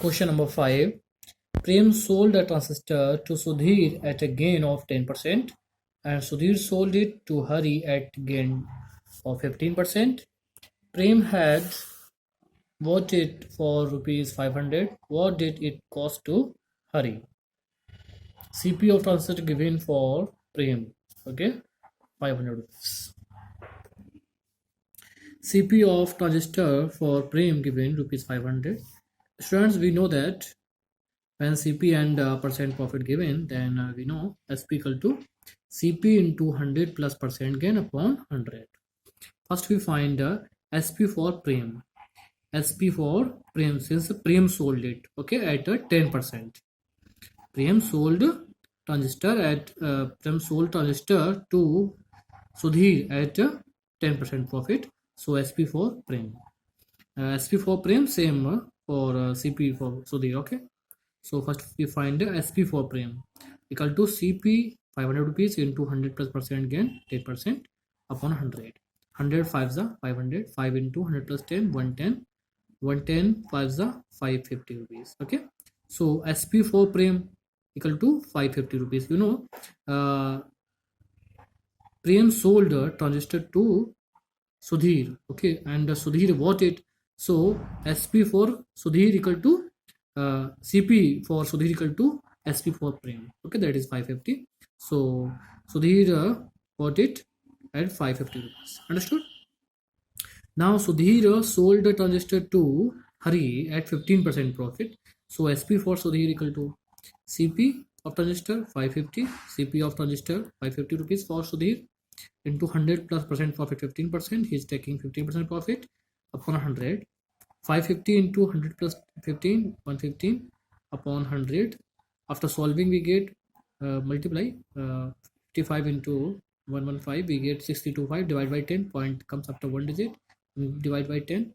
Question number 5. Prem sold a transistor to Sudhir at a gain of 10% and Sudhir sold it to Hari at gain of 15%. Prem had bought it for rupees 500. What did it cost to Hari? CP of transistor given for Prem. Okay, 500 rupees. CP of transistor for Prem given rupees 500. Students, we know that when CP and percent profit given, then we know SP equal to CP into 100 plus percent gain upon 100. First we find SP for Prem. SP for Prem, since Prem sold it, okay, at 10%. Prem sold transistor to Sudhir at 10% profit. So SP for Prem. SP for Prem same for CP for Sudhir, okay. So first we find SP for Prem equal to CP 500 rupees into 100 plus percent gain 10% upon 100. 100 5 is 500, 5 into 100 plus 10 110, 110 5 is 550 rupees. Okay, so SP for Prem equal to 550 rupees. You know, Prem sold a transistor to Sudhir, okay, and Sudhir bought it. So SP for Sudhir equal to CP for Sudhir equal to SP for Prem. Okay, that is 550. So Sudhir bought it at 550 rupees. Understood? Now Sudhir sold the transistor to Hari at 15% profit. So SP for Sudhir equal to CP of transistor 550, CP of transistor 550 rupees for Sudhir into 100 plus percent profit 15%. He is taking 15% profit upon 100. 550 into 100 plus 15, 115 upon 100. After solving we get multiply 55 into 115, we get 625, divide by 10, point comes after one digit, divide by 10,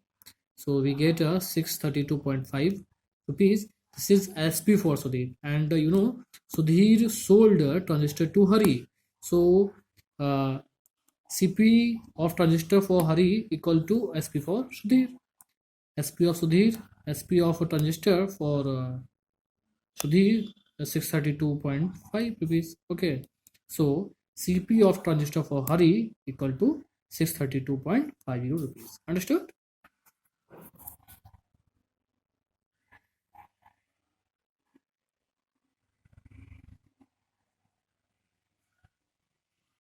so we get 632.5 rupees. This is SP for Sudhir, and you know, Sudhir sold a transistor to Hari, so CP of transistor for Hari equal to SP for Sudhir. SP of Sudhir, SP of a transistor for Sudhir 632.5 rupees. Okay, so CP of transistor for Hari equal to 632.50 rupees. Understood?